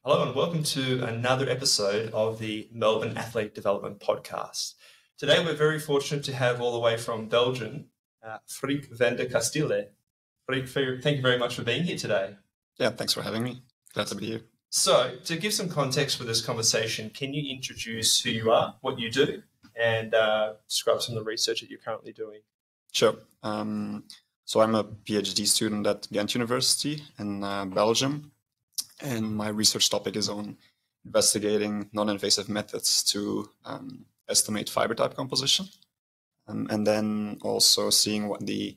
Hello and welcome to another episode of the Melbourne Athlete Development Podcast. Today we're very fortunate to have all the way from Belgium, Freek Van De Casteele. Freek, thank you very much for being here today. Yeah, thanks for having me. Glad to be here. So, to give some context for this conversation, can you introduce who you are, what you do, and describe some of the research that you're currently doing? Sure. So I'm a PhD student at Ghent University in Belgium, and my research topic is on investigating non-invasive methods to estimate fiber type composition, and then also seeing what the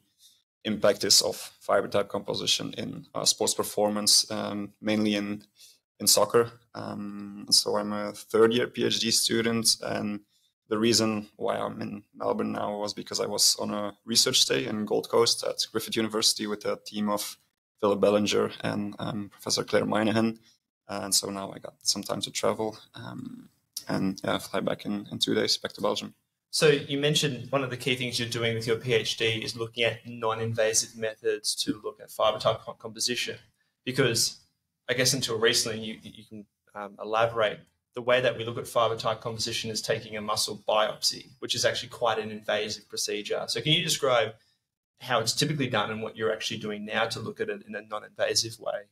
impact is of fiber type composition in sports performance, mainly in soccer. So I'm a third-year PhD student, and the reason why I'm in Melbourne now was because I was on a research stay in Gold Coast at Griffith University with a team of Philip Bellinger and Professor Claire Minahan. And so now I got some time to travel and fly back in 2 days back to Belgium. So you mentioned one of the key things you're doing with your PhD is looking at non-invasive methods to look at fiber type composition, because I guess until recently you can elaborate. The way that we look at fiber type composition is taking a muscle biopsy, which is actually quite an invasive procedure. So can you describe how it's typically done and what you're actually doing now to look at it in a non-invasive way?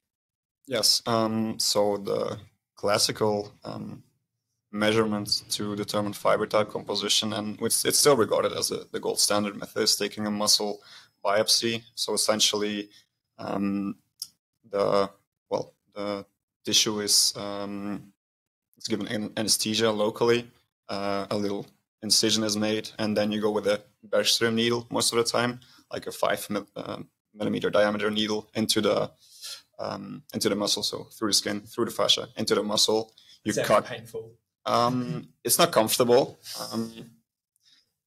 Yes. So the classical measurements to determine fiber type composition, and it's still regarded as the gold standard method, is taking a muscle biopsy. So essentially, the tissue is it's given anesthesia locally, a little incision is made, and then you go with a Bergström needle most of the time, like a 5 millimeter diameter needle into the muscle, so through the skin, through the fascia, into the muscle. Is that painful? It's not comfortable.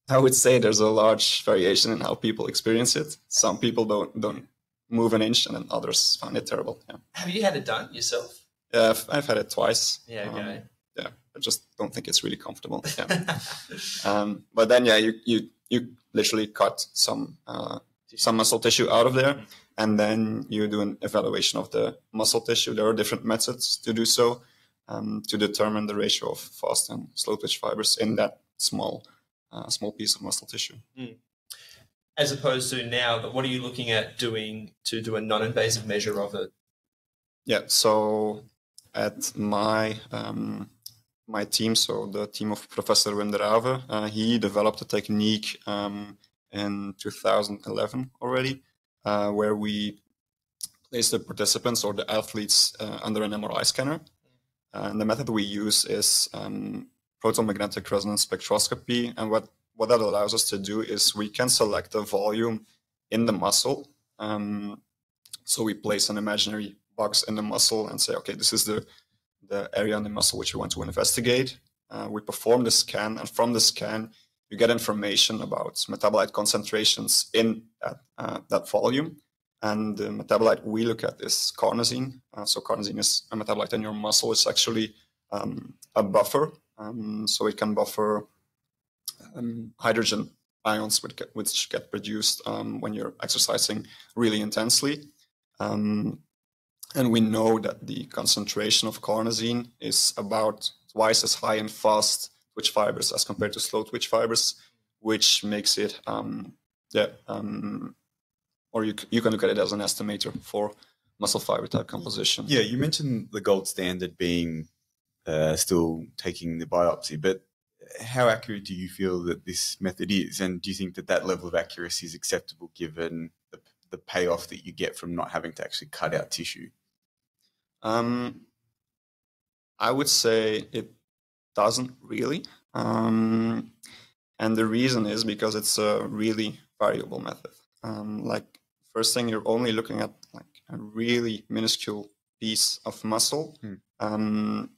I would say there's a large variation in how people experience it. Some people don't move an inch, and then others find it terrible. Yeah. Have you had it done yourself? Yeah, I've had it twice. Yeah, okay. I just don't think it's really comfortable. Yeah. But then, you literally cut some muscle tissue out of there, and then you do an evaluation of the muscle tissue. There are different methods to do so, to determine the ratio of fast and slow twitch fibers in that small piece of muscle tissue. As opposed to now, what are you looking at doing to do a non-invasive measure of it? Yeah, so at my team, so the team of Professor Wim de Rave, he developed a technique in 2011 already, where we place the participants or the athletes under an MRI scanner. And the method we use is proton magnetic resonance spectroscopy. And what that allows us to do is we can select a volume in the muscle. So we place an imaginary box in the muscle and say, okay, this is the area in the muscle which we want to investigate. We perform the scan, and from the scan, you get information about metabolite concentrations in that volume. And the metabolite we look at is carnosine. So carnosine is a metabolite in your muscle. It's actually a buffer. So it can buffer hydrogen ions which get produced when you're exercising really intensely. And we know that the concentration of carnosine is about twice as high in fast twitch fibers as compared to slow twitch fibers, which makes it, or you can look at it as an estimator for muscle fiber type composition. Yeah, you mentioned the gold standard being still taking the biopsy, but how accurate do you feel that this method is? And do you think that level of accuracy is acceptable given the payoff that you get from not having to actually cut out tissue? I would say it doesn't really. And the reason is because it's a really variable method. Like, first thing, you're only looking at like a really minuscule piece of muscle, and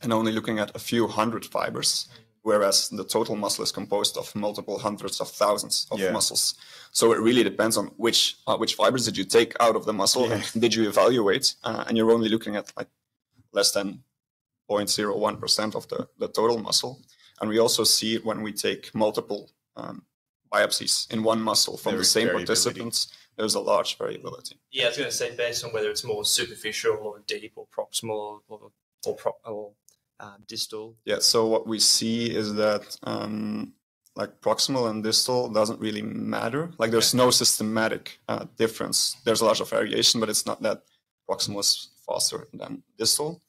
only looking at a few hundred fibers, whereas the total muscle is composed of multiple hundreds of thousands of muscles. So it really depends on which fibers did you take out of the muscle and did you evaluate, and you're only looking at like less than 0.01% of the total muscle. And we also see it when we take multiple biopsies in one muscle from There the is same variability. participants, there's a large variability. Yeah, I was going to say based on whether it's more superficial or deep or proximal or distal. Yeah, so what we see is that like proximal and distal doesn't really matter. Like there's no systematic difference. There's a lot of variation, but it's not that proximal is faster than distal.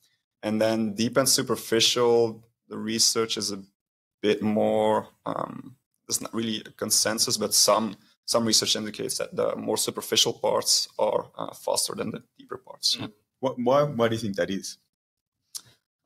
And then deep and superficial, the research is a bit more, there's not really a consensus, but some research indicates that the more superficial parts are faster than the deeper parts. Mm. Why do you think that is?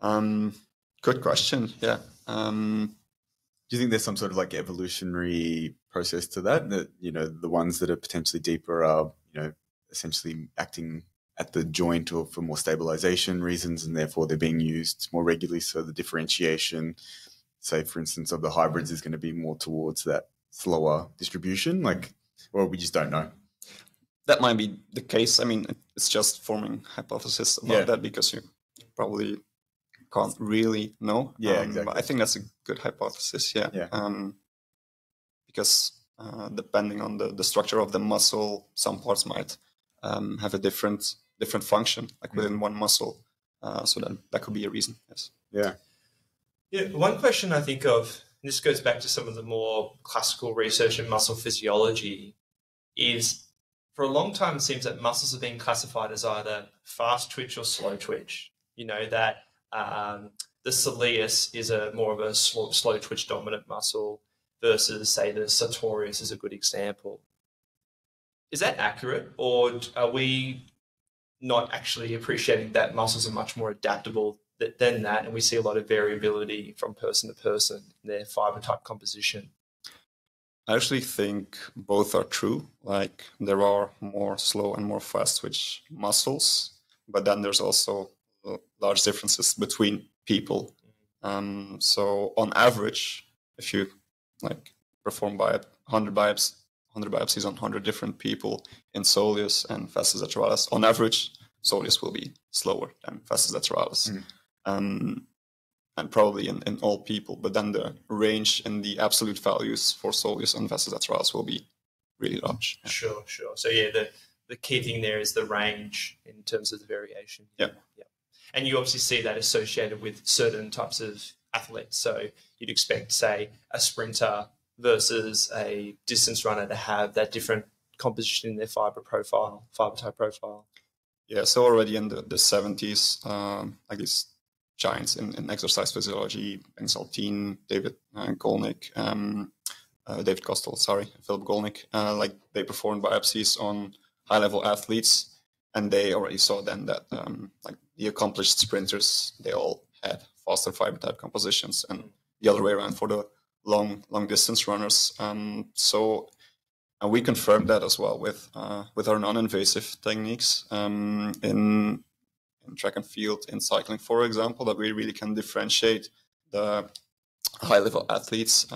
Good question. Yeah. Do you think there's some sort of like evolutionary process to that? That, you know, the ones that are potentially deeper are, you know, essentially acting at the joint or for more stabilization reasons, and therefore they're being used more regularly. So the differentiation, say for instance, of the hybrids is going to be more towards that slower distribution, like, or we just don't know. That might be the case. I mean, it's just forming hypothesis about that because you probably can't really know. Yeah, exactly. But I think that's a good hypothesis. Yeah. Because depending on the structure of the muscle, some parts might have a different function, like within one muscle. So that could be a reason. Yes. Yeah. Yeah. One question I think of, and this goes back to some of the more classical research in muscle physiology, is for a long time it seems that muscles have been classified as either fast twitch or slow twitch. You know, that the soleus is more of a slow twitch dominant muscle versus, say, the sartorius is a good example. Is that accurate, or are we not actually appreciating that muscles are much more adaptable than that, and we see a lot of variability from person to person in their fiber type composition? I actually think both are true. Like there are more slow and more fast twitch muscles, but then there's also large differences between people. So on average, if you like perform 100 biopsies on 100 different people in soleus and vastus lateralis, on average, soleus will be slower than vastus lateralis. And probably in all people, but then the range in the absolute values for soleus and vastus lateralis will be really large. Yeah. Sure. So yeah, the key thing there is the range in terms of the variation. Yeah. And you obviously see that associated with certain types of athletes. So you'd expect, say, a sprinter versus a distance runner to have that different composition in their fiber type profile. Yeah. So already in the 70s, I guess giants in exercise physiology, Ben Saltine, David Golnick, David Costello, Philip Golnick, like they performed biopsies on high-level athletes, and they already saw then that like the accomplished sprinters, they all had faster fiber type compositions, and the other way around for the long distance runners. So we confirmed that as well with our non-invasive techniques in track and field, in cycling, for example, that we really can differentiate the high-level athletes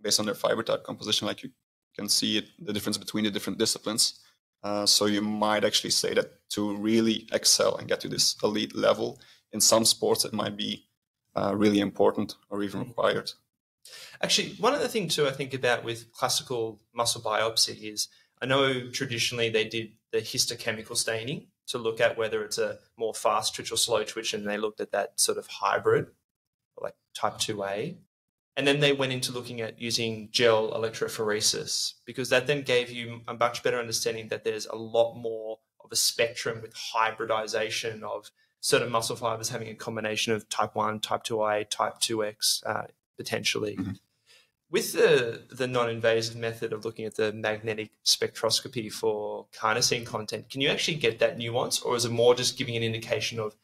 based on their fiber type composition. Like you can see the difference between the different disciplines. So you might actually say that to really excel and get to this elite level in some sports, it might be really important or even required. Actually, one other thing too I think about with classical muscle biopsy is, I know traditionally they did the histochemical staining to look at whether it's a more fast twitch or slow twitch, and they looked at that sort of hybrid, like type 2A. And then they went into looking at using gel electrophoresis, because that then gave you a much better understanding that there's a lot more of a spectrum with hybridization of certain muscle fibers having a combination of type 1, type 2A, type 2X potentially. Mm-hmm. With the non-invasive method of looking at the magnetic spectroscopy for carnosine content, can you actually get that nuance, or is it more just giving an indication of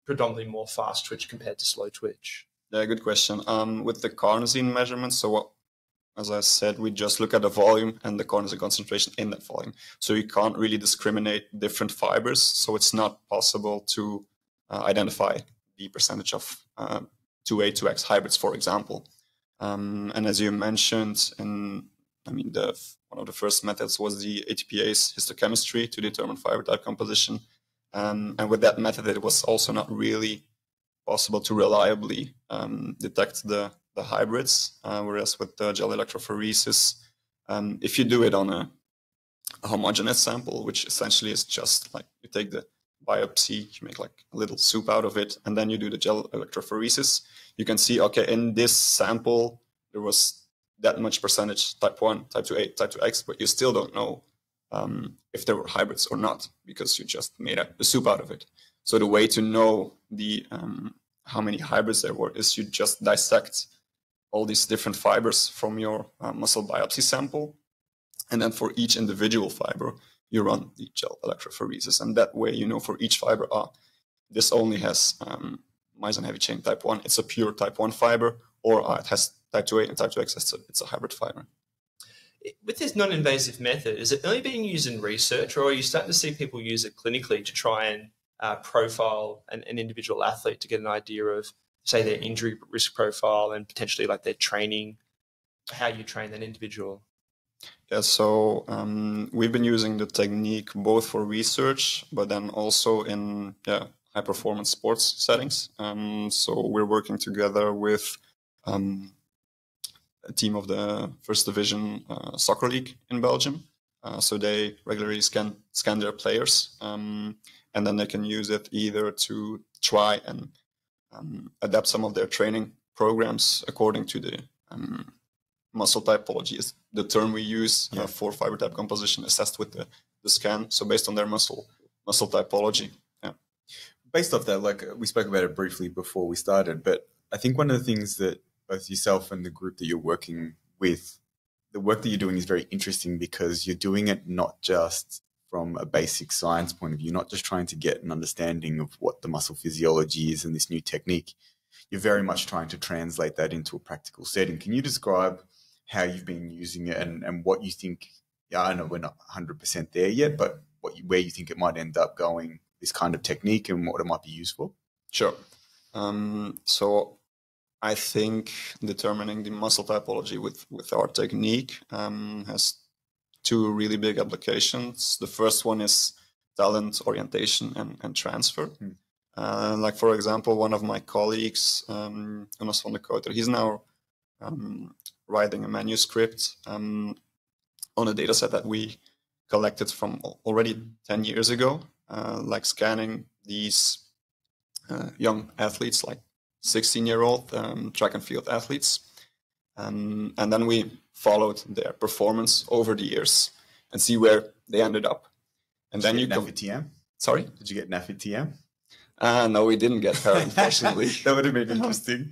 predominantly more fast twitch compared to slow twitch? Yeah, good question. With the carnosine measurements, so what, as I said, we just look at the volume and the carnosine concentration in that volume. So you can't really discriminate different fibers. So it's not possible to identify the percentage of 2A, 2X hybrids, for example. And as you mentioned, one of the first methods was the ATPase histochemistry to determine fiber type composition. And with that method, it was also not really possible to reliably detect the hybrids, whereas with the gel electrophoresis, If you do it on a homogeneous sample, which essentially is just like you take the biopsy, you make like a little soup out of it, and then you do the gel electrophoresis, you can see, okay, in this sample, there was that much percentage type 1, type 2A, type 2X, but you still don't know if there were hybrids or not, because you just made a soup out of it. So the way to know the how many hybrids there were is you just dissect all these different fibers from your muscle biopsy sample. And then for each individual fiber, you run the gel electrophoresis. And that way, you know, for each fiber, this only has myosin heavy chain type 1. It's a pure type 1 fiber, or it has type 2A and type 2X. It's a hybrid fiber. With this non-invasive method, is it only being used in research, or are you starting to see people use it clinically to try and profile an individual athlete to get an idea of, say, their injury risk profile and potentially like their training, how you train that individual? Yeah, so we've been using the technique both for research, but then also in high-performance sports settings. So we're working together with a team of the First Division Soccer League in Belgium. So they regularly scan their players, and then they can use it either to try and adapt some of their training programs according to the muscle typology is the term we use for fiber type composition assessed with the scan. So based on their muscle typology. Yeah. Based off that, like we spoke about it briefly before we started, but I think one of the things that both yourself and the group that you're working with, the work that you're doing is very interesting because you're doing it not just from a basic science point of view, not just trying to get an understanding of what the muscle physiology is and this new technique. You're very much trying to translate that into a practical setting. Can you describe how you've been using it and what you think? Yeah, I know we're not 100% there yet, but where you think it might end up going, this kind of technique, and what it might be used for? Sure. So I think determining the muscle typology with our technique has two really big applications. The first one is talent orientation and transfer. Like, for example, one of my colleagues, Jonas van de Casteele, he's now writing a manuscript on a data set that we collected from already 10 years ago, like scanning these young athletes, like 16-year-old track and field athletes. And then we followed their performance over the years and see where they ended up. And then you get NAFI-TM? Sorry? Did you get NAFI-TM? No, we didn't get her, unfortunately. That would have been interesting.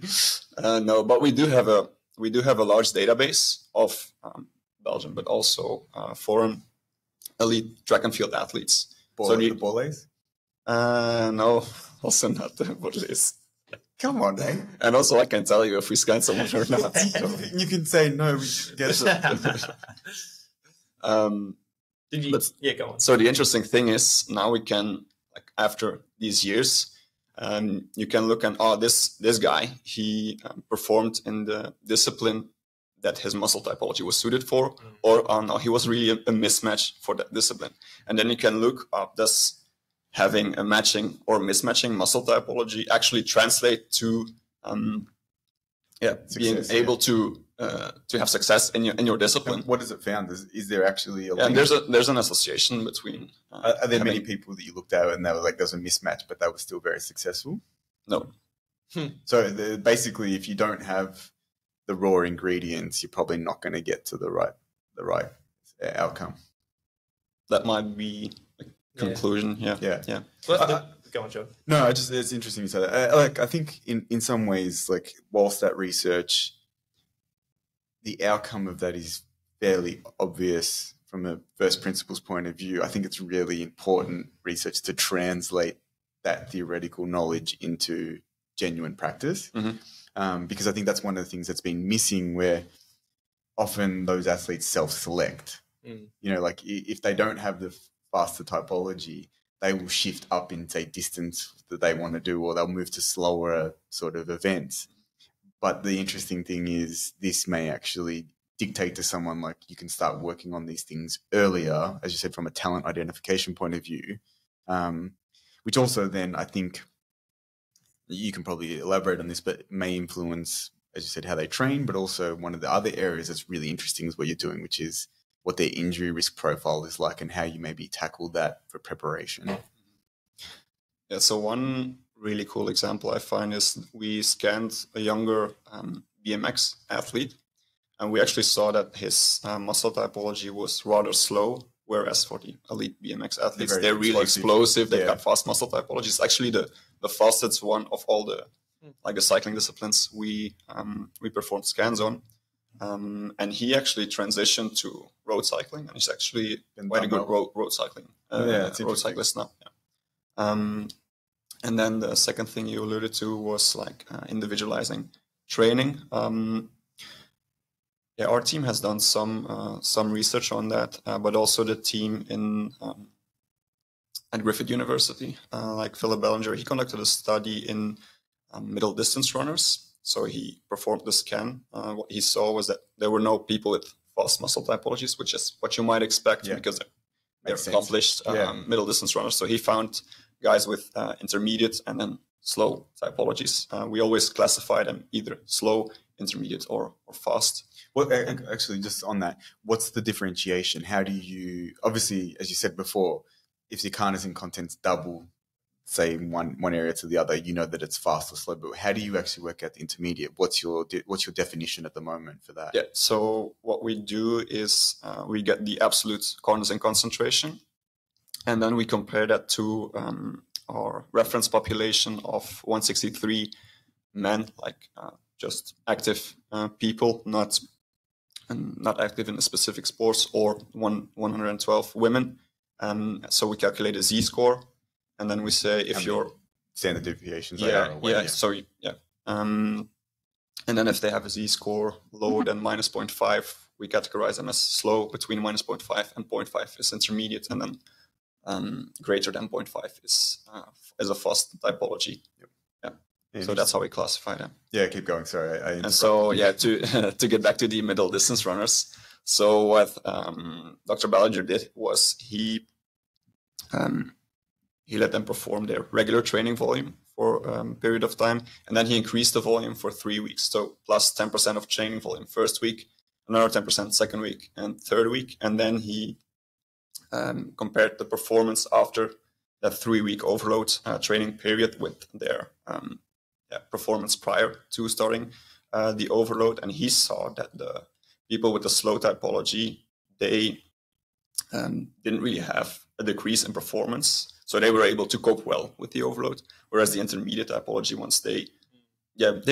No, but we do have a large database of Belgium, but also foreign elite track and field athletes. The Bollés? No, also not the Bollés. Come on, eh? And also, I can tell you if we scan someone or not. You can say no. We should get it. Go on. So the interesting thing is now we can, like, after these years, you can look and this guy, he performed in the discipline that his muscle typology was suited for, or no, he was really a mismatch for that discipline. And then you can look up, does having a matching or mismatching muscle typology actually translate to being able to have success in your discipline. And what has it found? Is there actually a link? And there's an association between. Are there many people that you looked at and they were like, there's a mismatch, but they were still very successful? No. So basically, if you don't have the raw ingredients, you're probably not going to get to the right outcome. That might be a conclusion. Yeah. Well, go on, Joe. No, it's interesting you say that. I think in some ways, like, whilst that research, the outcome of that is fairly obvious from a first principles point of view. I think it's really important research to translate that theoretical knowledge into genuine practice, because I think that's one of the things that's been missing, where often those athletes self-select. You know, like if they don't have the faster typology, they will shift up in, say, distance that they want to do, or they'll move to slower sort of events. But the interesting thing is this may actually dictate to someone, like, you can start working on these things earlier, as you said, from a talent identification point of view, which also then I think you can probably elaborate on this, but may influence as you said, how they train, but also one of the other areas that's really interesting is what you're doing, which is what their injury risk profile is like and how you maybe tackle that for preparation. Yeah, so one really cool example I find is we scanned a younger BMX athlete, and we actually saw that his muscle typology was rather slow, whereas for the elite BMX athletes, they're really explosive. They've got fast muscle typology. It's actually the fastest one of all the the cycling disciplines we performed scans on. And he actually transitioned to road cycling, and he's actually quite a good road cycling road cyclist now. Yeah. And then the second thing you alluded to was like individualizing training. Yeah, our team has done some research on that, but also the team at Griffith University, like Philip Bellinger, he conducted a study in middle distance runners. So he performed the scan. What he saw was that there were no people with fast muscle typologies, which is what you might expect because they're accomplished middle distance runners. So he found guys with intermediate and then slow typologies. We always classify them either slow, intermediate, or fast. Well, actually, just on that, what's the differentiation? How do you, obviously, as you said before, if your carnitine content's double, say in one area to the other, you know that it's fast or slow. But how do you actually work out the intermediate? What's your definition at the moment for that? Yeah. So what we do is we get the absolute carnitine concentration, and then we compare that to our reference population of 163 men, like just active people, not active in a specific sports, or 112 women. So we calculate a Z-score, and then we say if you're standard deviations. And then if they have a Z-score lower than -0.5, we categorize them as slow. Between -0.5 and 0.5 is intermediate, and then greater than 0.5 is a fast typology. Yep. Yeah. So that's how we classify them. Yeah, keep going. Sorry. And so, to get back to the middle distance runners. So what Dr. Ballinger did was he let them perform their regular training volume for a period of time, and then he increased the volume for 3 weeks. So plus 10% of training volume first week, another 10% second week, and third week. And then he compared the performance after that 3-week overload training period with their performance prior to starting the overload. And he saw that the people with the slow typology, they didn't really have a decrease in performance. So they were able to cope well with the overload. Whereas the intermediate typology ones, they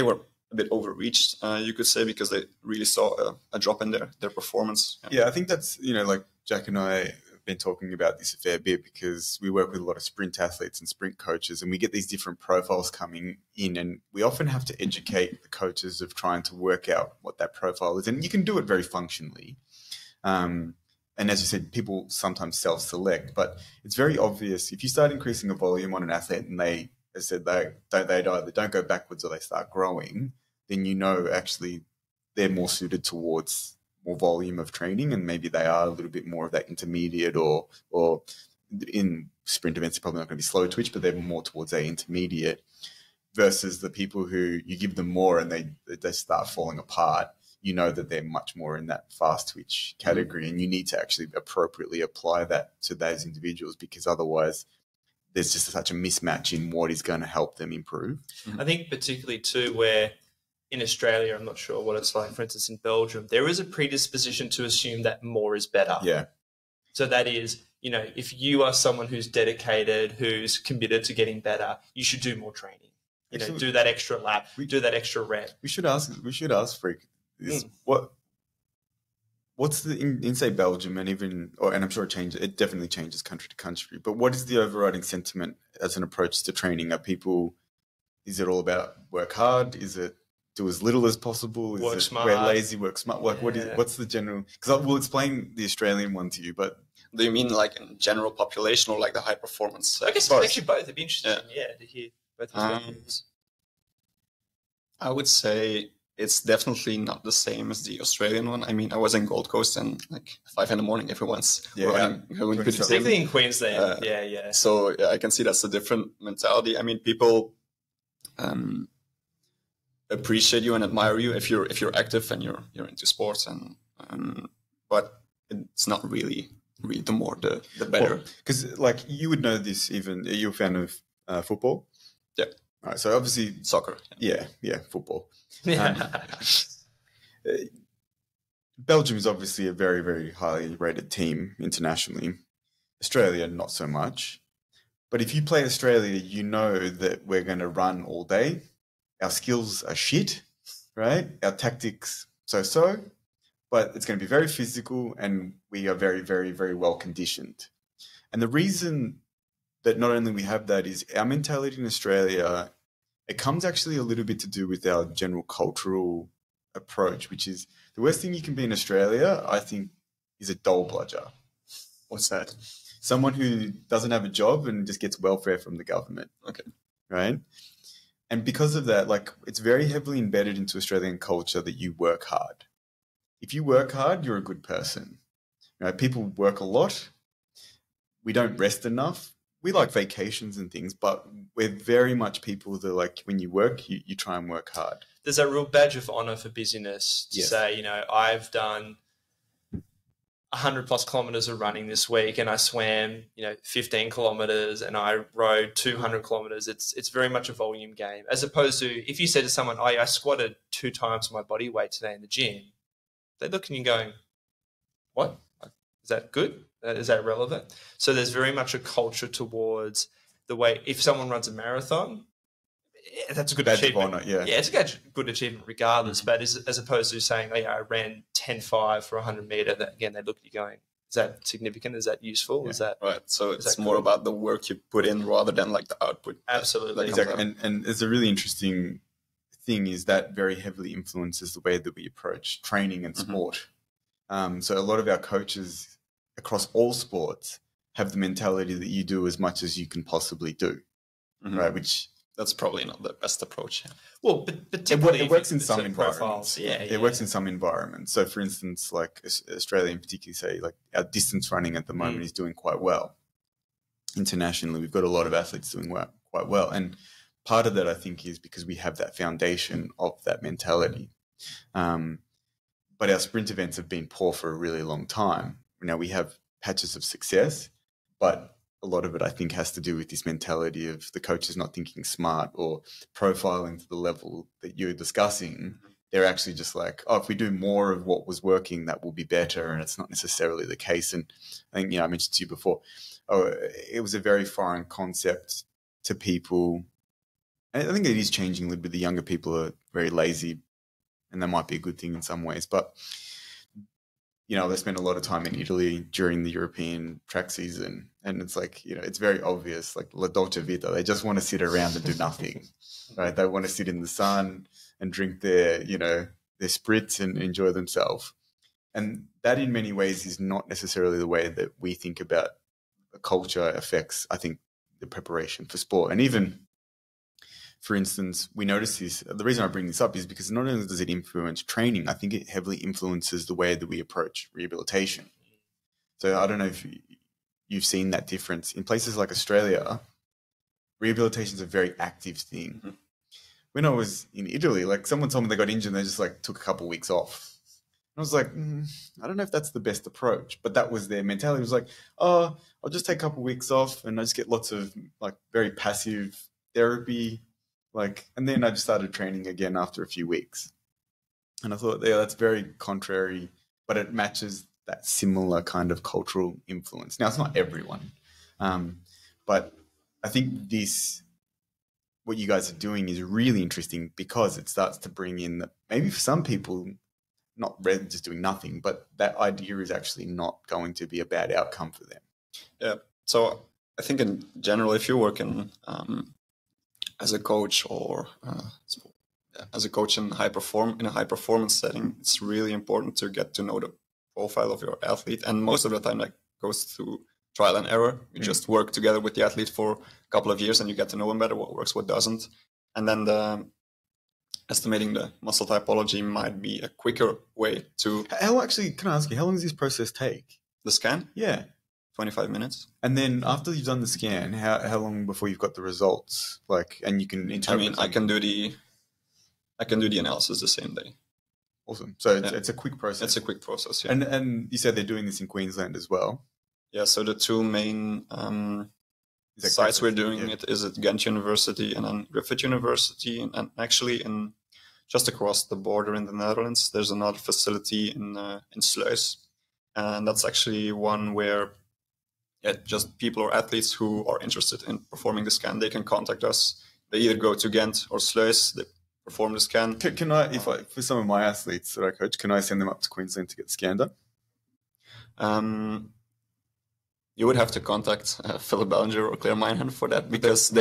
were a bit overreached, you could say, because they really saw a drop in their performance. Yeah, I think that's, like Jack and I have been talking about this a fair bit because we work with a lot of sprint athletes and sprint coaches, and we get these different profiles coming in, and we often have to educate the coaches of trying to work out what that profile is. And you can do it very functionally. And as you said, people sometimes self-select, but it's very obvious if you start increasing the volume on an athlete and they either don't go backwards or they start growing, then actually they're more suited towards more volume of training, and maybe they are a little bit more of that intermediate, or in sprint events, they're probably not going to be slow twitch, but they're more towards that intermediate, versus the people who you give them more and they start falling apart. You know that they're much more in that fast twitch category, and you need to actually appropriately apply that to those individuals, because otherwise there's just such a mismatch in what is going to help them improve. I think particularly too, where in Australia, I'm not sure what it's like, for instance, in Belgium, there is a predisposition to assume that more is better. Yeah. So that is, if you are someone who's dedicated, who's committed to getting better, you should do more training. Do that extra lap, do that extra rep. We should ask Freek. What's the in say Belgium, and I'm sure it definitely changes country to country, but what is the overriding sentiment as an approach to training? Is it all about work hard? Is it do as little as possible? Work smart. We're lazy, work smart? What's the general, because we'll explain the Australian one to you, but do you mean like in general population or like the high performance? I guess actually both. It'd be interesting to hear both perspectives. I would say it's definitely not the same as the Australian one. I mean, I was in Gold Coast and like 5 a.m. everyone's running. Particularly in Queensland. So I can see that's a different mentality. I mean, people appreciate you and admire you if you're active and you're into sports, and but it's not really the more the better. Because like you would know this, even you're a fan of football. Yeah. All right. So obviously Soccer. Yeah, football. Belgium is obviously a very, very highly rated team internationally. Australia, not so much. But if you play Australia, you know that we're going to run all day. Our skills are shit, right? Our tactics so-so. But it's going to be very physical, and we are very, very, very well conditioned. And the reason that not only we have that is our mentality in Australia, it comes actually a little bit to do with our general cultural approach, which is the worst thing you can be in Australia, I think, is a dole bludger. What's that? Someone who doesn't have a job and just gets welfare from the government. Okay. Right? And because of that, like, it's very heavily embedded into Australian culture that you work hard. If you work hard, you're a good person. Right? People work a lot. We don't rest enough. We like vacations and things, but we're very much people that, like, when you work, you try and work hard. There's a real badge of honor for busyness to say, I've done 100 plus kilometers of running this week, and I swam, 15 kilometers, and I rode 200 kilometers. It's very much a volume game, as opposed to if you said to someone, "Oh, yeah, I squatted 2 times my body weight today in the gym," they look at you going, "What? Is that good? Is that relevant?" So there's very much a culture towards the way if someone runs a marathon, that's a good achievement. Honor, yeah, it's a good achievement regardless. But as opposed to saying, "Oh, yeah, I ran 10.5 for 100 meter," again, they look at you going, "Is that significant? Is that useful? Yeah. Is that right?" So it's more about the work you put in rather than like the output. Absolutely, exactly. And it's a really interesting thing is that very heavily influences the way that we approach training and sport. So a lot of our coaches across all sports have the mentality that you do as much as you can possibly do, right? Which that's probably not the best approach. Well, but it works in some environments. It works in some environments. So, for instance, like Australia in particular, say like our distance running at the moment is doing quite well. Internationally, we've got a lot of athletes doing quite well, and part of that I think is because we have that foundation of that mentality. But our sprint events have been poor for a really long time. Now we have patches of success, but a lot of it I think has to do with this mentality of the coaches not thinking smart or profiling to the level that you're discussing. They're actually just like, oh, if we do more of what was working, that will be better. And it's not necessarily the case. And I think, I mentioned to you before, it was a very foreign concept to people. And I think it is changing a little bit. The younger people are very lazy, and that might be a good thing in some ways. But, they spend a lot of time in Italy during the European track season. And it's like, it's very obvious, like La Dolce Vita. They just want to sit around and do nothing, right? They want to sit in the sun and drink their spritz and enjoy themselves. And that in many ways is not necessarily the way that we think about the culture affects, I think, the preparation for sport. And even, for instance, we notice this. The reason I bring this up is because not only does it influence training, I think it heavily influences the way that we approach rehabilitation. So I don't know if you've seen that difference. In places like Australia, rehabilitation is a very active thing. When I was in Italy, like someone told me they got injured and they just like took a couple of weeks off. And I was like, I don't know if that's the best approach, but that was their mentality. It was like, oh, I'll just take a couple of weeks off and I just get lots of like very passive therapy. And then I just started training again after a few weeks. And I thought, yeah, that's very contrary, but it matches that similar kind of cultural influence. Now, it's not everyone, but I think what you guys are doing is really interesting because it starts to bring in maybe for some people, not just doing nothing, but that idea is actually not going to be a bad outcome for them. Yeah. So I think in general, if you work in as a coach or as a coach in a high performance setting, it's really important to get to know the profile of your athlete. And most of the time that goes through trial and error. You just work together with the athlete for a couple of years and you get to know him better, what works, what doesn't. And then estimating the muscle typology might be a quicker way to... Can I ask you, how long does this process take? The scan? Yeah. 25 minutes. And then after you've done the scan, how long before you've got the results? And you can interpret I can do I can do the analysis the same day. Awesome. So it's a quick process. It's a quick process, yeah. And you said they're doing this in Queensland as well? Yeah, so the two main sites we're doing it is at Ghent University and then Griffith University, and actually in just across the border in the Netherlands, there's another facility in Sluis, and that's actually one where just people or athletes who are interested in performing the scan, they can contact us. They either go to Ghent or Sluis, they perform the scan. Can I, for some of my athletes that I coach, can I send them up to Queensland to get the scan done? You would have to contact Philip Bellinger or Claire Meinhan for that, because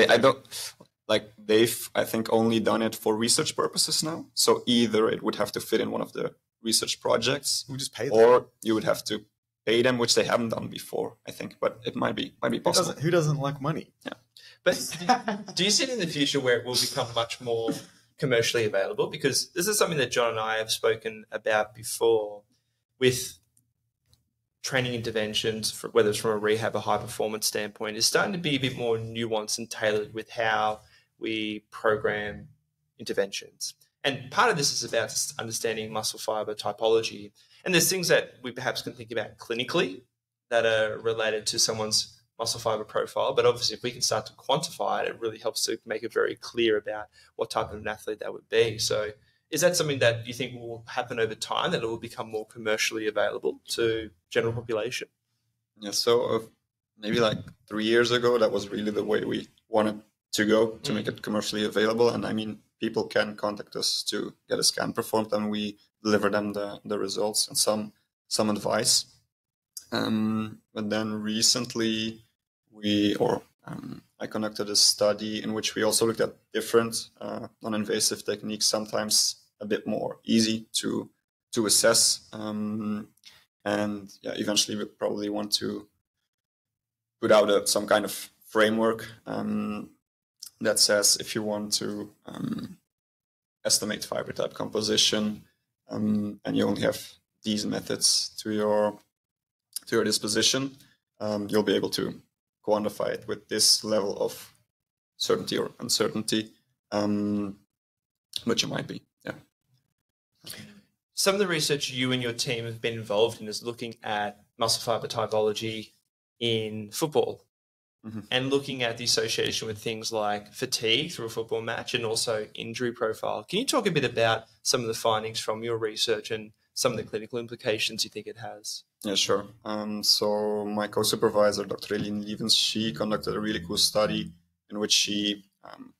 they've I think only done it for research purposes now. So either it would have to fit in one of the research projects, we'll just pay them, or you would have to pay them, which they haven't done before, I think. But it might be possible. Who doesn't like money? Yeah. But do you see it in the future where it will become much more commercially available? Because this is something that John and I have spoken about before with training interventions, whether it's from a rehab or high performance standpoint, is starting to be a bit more nuanced and tailored with how we program interventions. And part of this is about understanding muscle fiber typology. And there's things that we perhaps can think about clinically that are related to someone's muscle fiber profile. But obviously, if we can start to quantify it, it really helps to make it very clear about what type of an athlete that would be. So is that something that you think will happen over time, that it will become more commercially available to general population? Yeah, so maybe like 3 years ago, that was really the way we wanted to go, to make it commercially available. And I mean, people can contact us to get a scan performed, and we deliver them the results and some advice. But then recently I conducted a study in which we also looked at different non-invasive techniques, sometimes a bit more easy to assess. And eventually we probably want to put out some kind of framework that says if you want to estimate fiber type composition and you only have these methods to your disposition, you'll be able to quantify it with this level of certainty or uncertainty, but you might be, yeah. Some of the research you and your team have been involved in is looking at muscle fiber typology in football, and looking at the association with things like fatigue through a football match and also injury profile. Can you talk a bit about some of the findings from your research and some of the clinical implications you think it has? Yeah, sure. So my co-supervisor, Dr. Eileen Levens, she conducted a really cool study in which she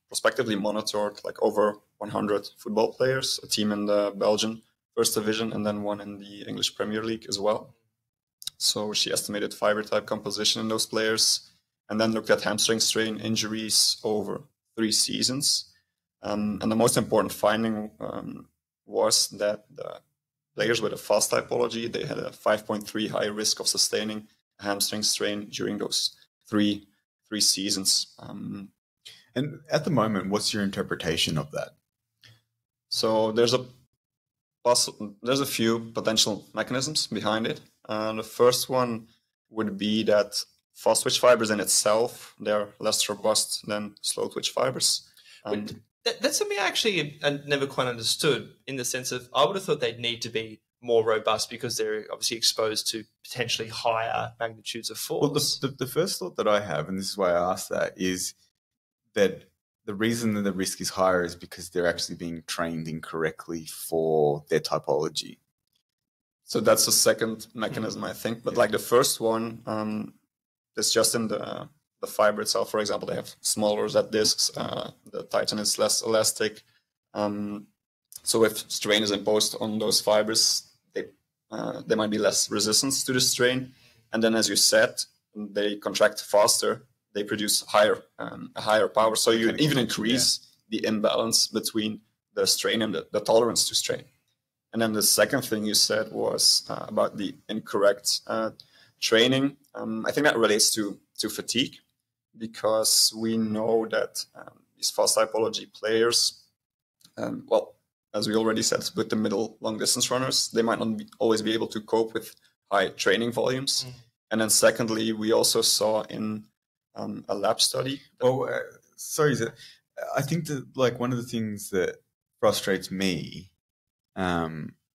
prospectively monitored like over 100 football players, a team in the Belgian First Division and then one in the English Premier League as well. So she estimated fiber type composition in those players and then looked at hamstring strain injuries over 3 seasons. And the most important finding was that the players with a fast typology, they had a 5.3 high risk of sustaining a hamstring strain during those three seasons. And at the moment, what's your interpretation of that? So there's a few potential mechanisms behind it. The first one would be that fast twitch fibers in itself, they're less robust than slow twitch fibers. That's something I never quite understood, in the sense of I would have thought they'd need to be more robust because they're obviously exposed to potentially higher magnitudes of force. Well, the first thought that I have, and this is why I asked that, is that the reason that the risk is higher is because they're actually being trained incorrectly for their typology. So that's the second mechanism, I think. But like the first one, it's just in the fiber itself. For example, they have smaller Z discs. The titan is less elastic. So if strain is imposed on those fibers, they might be less resistance to the strain. And then, as you said, they contract faster. They produce a higher power. So you even increase the imbalance between the strain and the tolerance to strain. And then the second thing you said was about the incorrect training. I think that relates to fatigue, because we know that these fast typology players, as we already said, with the middle long distance runners, they might not always be able to cope with high training volumes. And then secondly, we also saw in a lab study. I think that like one of the things that frustrates me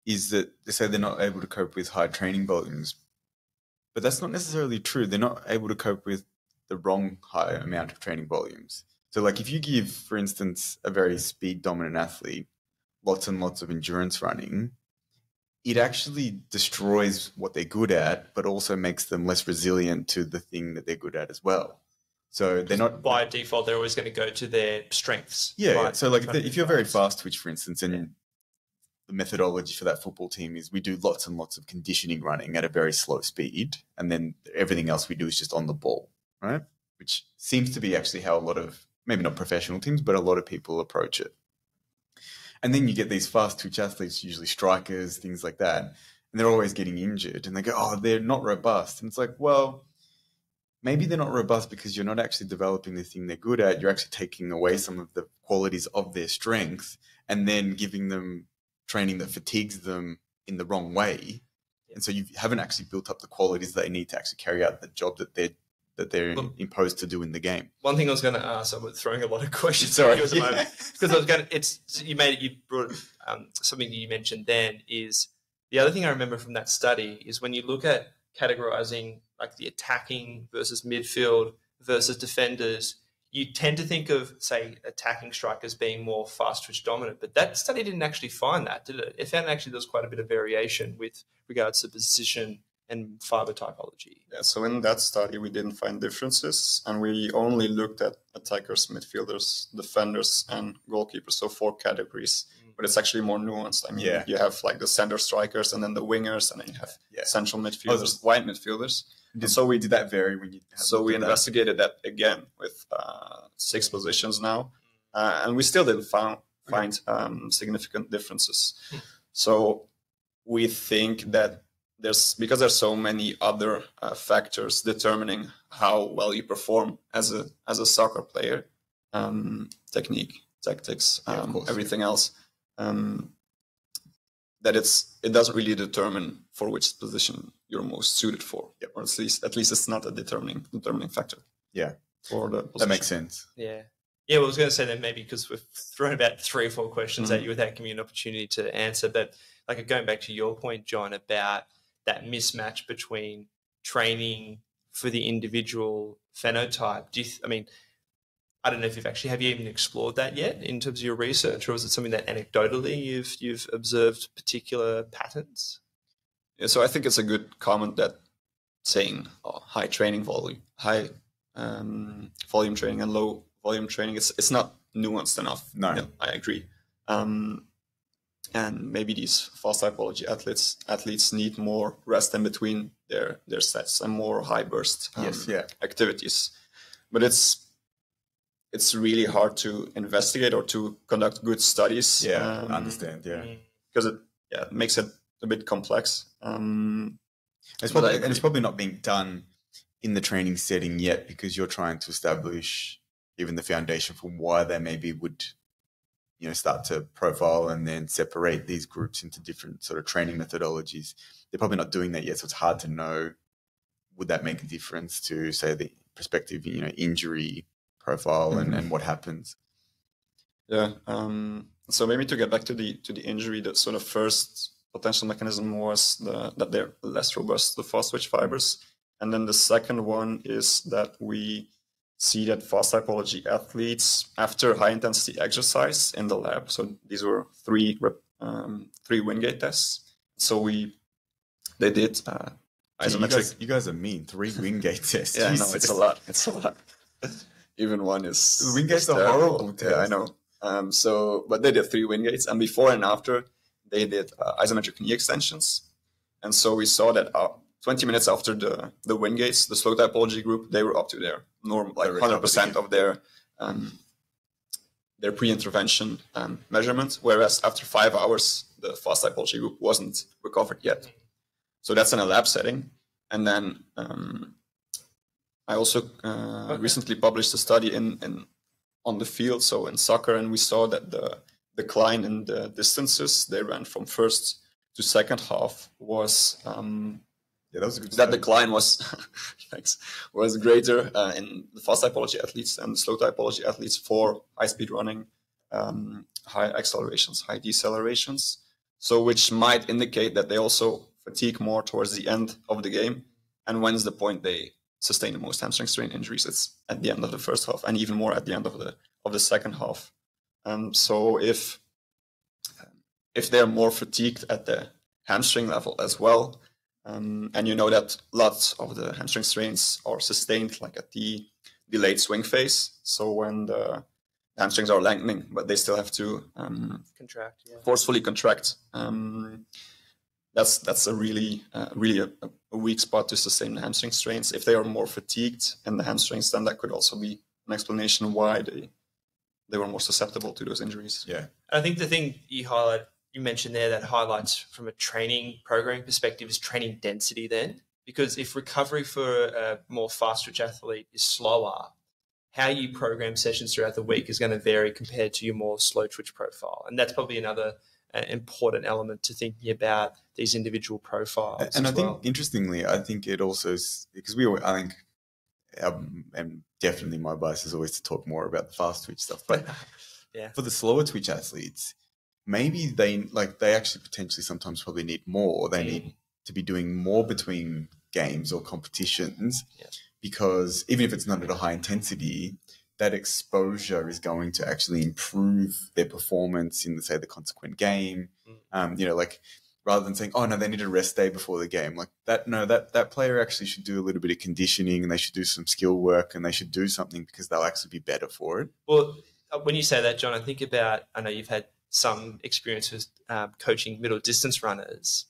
is that they say they're not able to cope with high training volumes, but that's not necessarily true. They're not able to cope with the wrong high amount of training volumes. So like if you give, for instance, a very speed dominant athlete lots and lots of endurance running, it actually destroys what they're good at, but also makes them less resilient to the thing that they're good at as well. So they're not by default, they're always going to go to their strengths. Yeah. Right? So like if you're very fast twitch, for instance, and the methodology for that football team is we do lots and lots of conditioning running at a very slow speed, and then everything else we do is just on the ball, right? Which seems to be actually how a lot of, maybe not professional teams, but a lot of people approach it. And then you get these fast twitch athletes, usually strikers, things like that, and they're always getting injured, and they go, oh, they're not robust. And it's like, well, maybe they're not robust because you're not actually developing the thing they're good at. You're actually taking away some of the qualities of their strength and then giving them training that fatigues them in the wrong way. And so you haven't actually built up the qualities that they need to actually carry out the job that they're imposed to do in the game. One thing I was going to ask, I'm throwing a lot of questions Sorry. at you at the moment, because I was going to, you brought something that you mentioned then is the other thing I remember from that study is when you look at categorizing like the attacking versus midfield versus defenders, you tend to think of, say, attacking strikers being more fast twitch dominant, but that study didn't actually find that, did it? It found actually there was quite a bit of variation with regards to position and fiber typology. Yeah, so in that study, we didn't find differences, and we only looked at attackers, midfielders, defenders, and goalkeepers, so 4 categories. But it's actually more nuanced. I mean, you have like the center strikers, and then the wingers, and then you have central midfielders, wide midfielders. And so we did that vary when you. So we investigated that again with 6 positions now, and we still didn't find significant differences. So we think that because there's so many other factors determining how well you perform as a soccer player, technique, tactics, everything else, that it doesn't really determine for which position you're most suited for, or at least it's not a determining factor. Yeah, for the position. That makes sense. Yeah. Well, I was going to say that maybe because we've thrown about 3 or 4 questions at you without giving you an opportunity to answer, but like going back to your point, John, about that mismatch between training for the individual phenotype. I don't know if have you even explored that yet in terms of your research, or is it something that anecdotally you've observed particular patterns? Yeah, so I think it's a good comment that saying high training volume, high volume training and low volume training, it's not nuanced enough. No, I agree. And maybe these fast typology athletes need more rest in between their sets and more high burst activities. But it's really hard to investigate or to conduct good studies. Yeah, I understand. Yeah, because it makes it a bit complex. It's probably not being done in the training setting yet because you're trying to establish even the foundation for why they maybe would, start to profile and then separate these groups into different sort of training methodologies. They're probably not doing that yet, so it's hard to know, would that make a difference to, say, the prospective, injury profile and what happens? Yeah. So maybe to get back to the injury, the sort of first potential mechanism was that they're less robust, the fast twitch fibers. And then the second one is that we see that fast typology athletes, after high intensity exercise in the lab, so these were 3 Wingate tests. So they did isometric. You guys are mean. 3 Wingate tests. Yeah, no, it's a lot. It's a lot. Even one is. The Wingate's a horrible test. Yeah, I know. But they did 3 Wingates, and before and after they did isometric knee extensions, and so we saw that 20 minutes after the Wingates, the slow typology group, they were up to their normal, like 100% of their pre-intervention measurement, whereas after 5 hours, the fast typology group wasn't recovered yet. So that's in a lab setting. And then I also recently published a study on the field, so in soccer, and we saw that the decline in the distances they ran from first to second half was that was a good study. That decline was was greater in the fast typology athletes and the slow typology athletes for high speed running high accelerations, high decelerations. So which might indicate that they also fatigue more towards the end of the game. And when's the point they sustain the most hamstring strain injuries? It's at the end of the first half, and even more at the end of the second half. So if they're more fatigued at the hamstring level as well, and you know that lots of the hamstring strains are sustained like at the delayed swing phase. So when the hamstrings are lengthening, but they still have to contract, forcefully contract. That's a really a weak spot to sustain the hamstring strains. If they are more fatigued in the hamstrings, then that could also be an explanation why they were more susceptible to those injuries. Yeah, I think the thing you mentioned there that highlights from a training programming perspective is training density then. Because if recovery for a more fast twitch athlete is slower, how you program sessions throughout the week is going to vary compared to your more slow twitch profile. And that's probably another important element to thinking about these individual profiles. And I think, interestingly, I think it also is, because and definitely my bias is always to talk more about the fast twitch stuff, but for the slower twitch athletes, maybe they actually potentially sometimes probably need more. They need to be doing more between games or competitions, because even if it's not at a high intensity, that exposure is going to actually improve their performance in, say, the consequent game. Rather than saying, oh no, they need a rest day before the game, like that. No, that player actually should do a little bit of conditioning, and they should do some skill work, and they should do something because they'll actually be better for it. Well, when you say that, John, I know you've had some experience with coaching middle distance runners,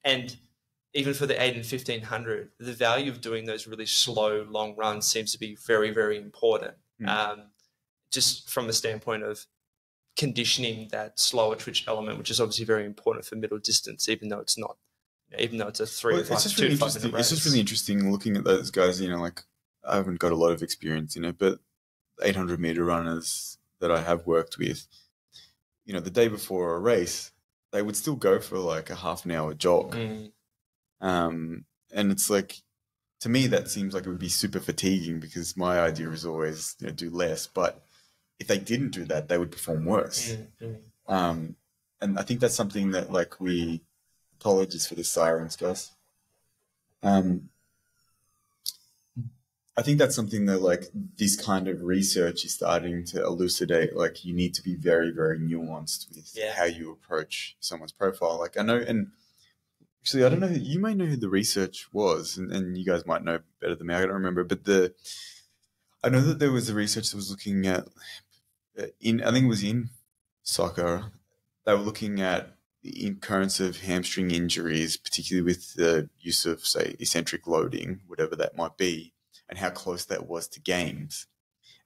and even for the 8 and 1500, the value of doing those really slow, long runs seems to be very, very important. Just from the standpoint of conditioning that slower twitch element, which is obviously very important for middle distance, even though it's not, even though it's a 3 or 5, it's just 2 really to 5 minute race. It's just really interesting looking at those guys. Like I haven't got a lot of experience, but 800 meter runners that I have worked with, the day before a race, they would still go for like a half an hour jog. And it's like, to me, that seems like it would be super fatiguing, because my idea is always do less. But if they didn't do that, they would perform worse. And I think that's something that, like, apologies for the sirens, guys. I think that's something that, like, this kind of research is starting to elucidate. Like, you need to be very, very nuanced with how you approach someone's profile. Like, I know, and actually, I don't know, you may know who the research was, and you guys might know better than me. I don't remember, but I know that there was a research that was looking at, I think it was in soccer, they were looking at the occurrence of hamstring injuries, particularly with the use of, say, eccentric loading, whatever that might be, and how close that was to games.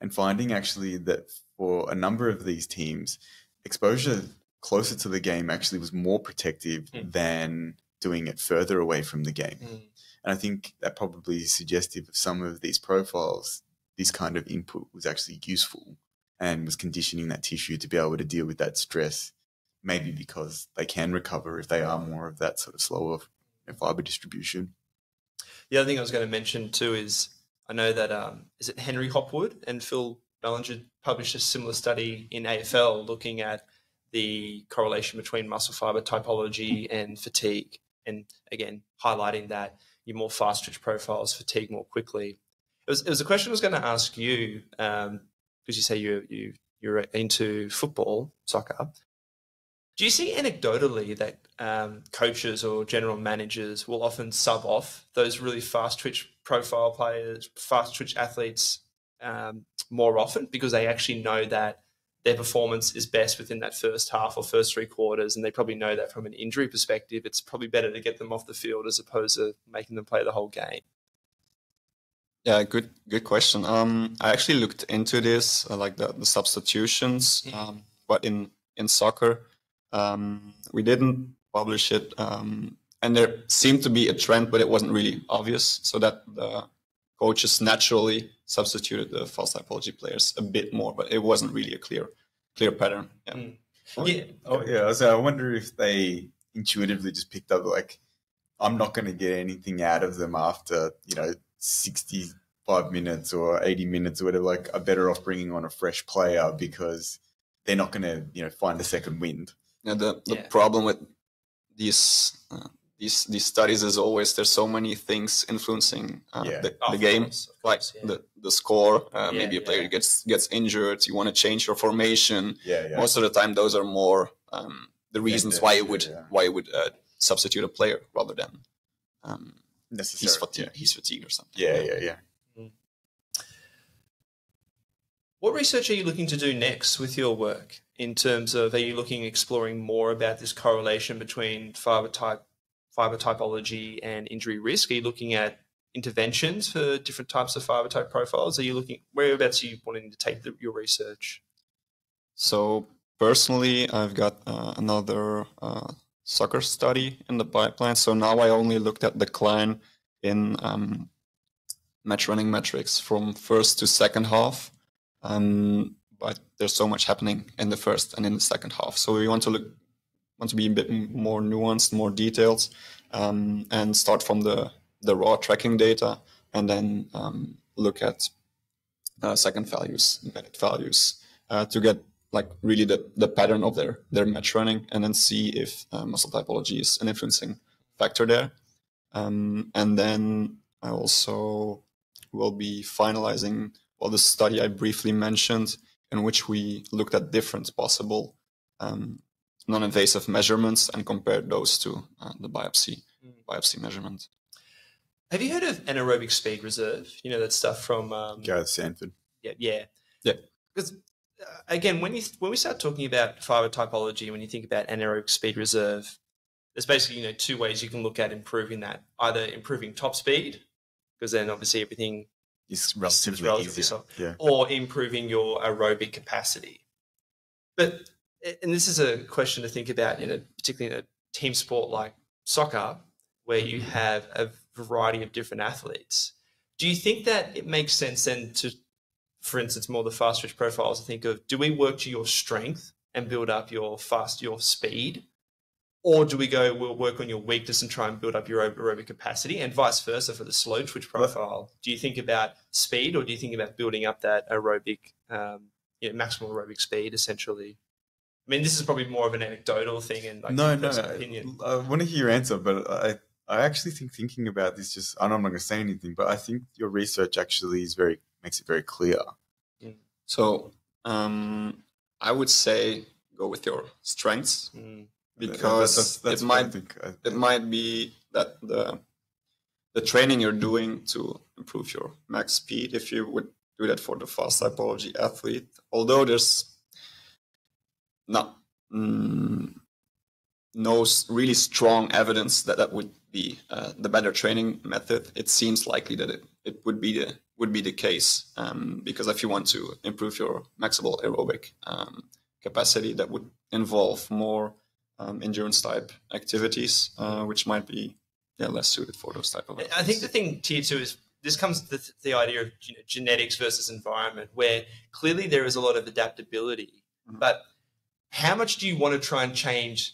And finding actually that for a number of these teams, exposure closer to the game actually was more protective than doing it further away from the game. And I think that probably is suggestive of some of these profiles. This kind of input was actually useful and was conditioning that tissue to be able to deal with that stress, maybe because they can recover if they are more of that sort of slower fiber distribution. The other thing I was going to mention too is, I know that, is it Henry Hopwood and Phil Bellinger published a similar study in AFL looking at the correlation between muscle fiber typology and fatigue, and again highlighting that your more fast twitch profiles fatigue more quickly. It was a question I was going to ask you, because you say you're into football, soccer. Do you see anecdotally that coaches or general managers will often sub off those really fast twitch profile players, fast twitch athletes more often, because they actually know that their performance is best within that first half or first 3 quarters, and they probably know that from an injury perspective, it's probably better to get them off the field as opposed to making them play the whole game? Yeah, good question. I actually looked into this, like the substitutions, but in soccer, we didn't publish it, and there seemed to be a trend, but it wasn't really obvious, so that the coaches naturally substituted the false typology players a bit more, but it wasn't really a clear pattern. So I wonder if they intuitively just picked up, like, I'm not going to get anything out of them after 65 minutes or 80 minutes or whatever. Like, I'm better off bringing on a fresh player because they're not going to, find a second wind. Yeah, the problem with these studies is always there's so many things influencing the game, of course, the score. Maybe a player gets injured. You want to change your formation. Most of the time, those are more the reasons why you would substitute a player rather than necessarily he's fatigued or something. Yeah. What research are you looking to do next with your work? In terms of, are you exploring more about this correlation between fiber typology and injury risk? Are you looking at interventions for different types of fiber type profiles? Whereabouts are you wanting to take your research? So personally, I've got another soccer study in the pipeline. So now I only looked at decline in match running metrics from first to second half. But there's so much happening in the first and in the second half. So we want to be a bit more nuanced, more detailed, and start from the raw tracking data, and then look at second values, embedded values, to get really the pattern of their match running, and then see if muscle typology is an influencing factor there. And then I also will be finalizing the study I briefly mentioned, in which we looked at different possible non-invasive measurements and compared those to the biopsy measurement. Have you heard of anaerobic speed reserve? That stuff from Gareth Sanford. Yeah. Because again, when we start talking about fiber typology, when you think about anaerobic speed reserve, there's basically two ways you can look at improving that. Either improving top speed, because then obviously everything is relatively easier. Or improving your aerobic capacity. And this is a question to think about, particularly in a team sport like soccer, where you have a variety of different athletes. Do you think that it makes sense then to, for instance, more the fast twitch profiles, to think of, do we work to your strength and build up your speed? Or do we'll work on your weakness and try and build up your aerobic capacity, and vice versa for the slow twitch profile? Do you think about speed, or do you think about building up that aerobic, maximal aerobic speed, essentially? I mean, this is probably more of an anecdotal thing and personal opinion. I want to hear your answer, but I actually think thinking about this I know I'm not going to say anything, but I think your research actually makes it very clear. So I would say go with your strengths. Because it might be that the training you're doing to improve your max speed, if you would do that for the fast typology athlete, although there's no really strong evidence that would be the better training method, it seems likely that it would be the case, because if you want to improve your maximal aerobic capacity, that would involve more endurance type activities, which might be less suited for those type of athletes. I think the thing tier 2 is, this comes to the idea of genetics versus environment, where clearly there is a lot of adaptability, but how much do you want to try and change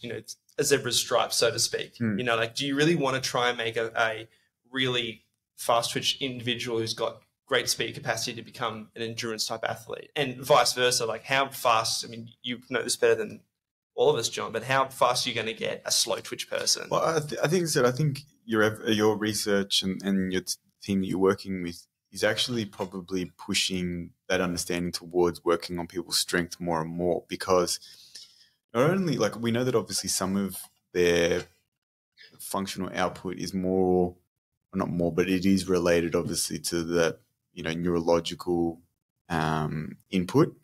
a zebra's stripe, so to speak? Do you really want to try and make a really fast twitch individual who's got great speed capacity to become an endurance type athlete, and vice versa? How fast, I mean, you know this better than all of us, John, but how fast are you going to get a slow twitch person? Well, I think your research and your team that you're working with is actually probably pushing that understanding towards working on people's strength more and more, because not only, we know that obviously some of their functional output is not more, but it is related obviously to the, neurological input,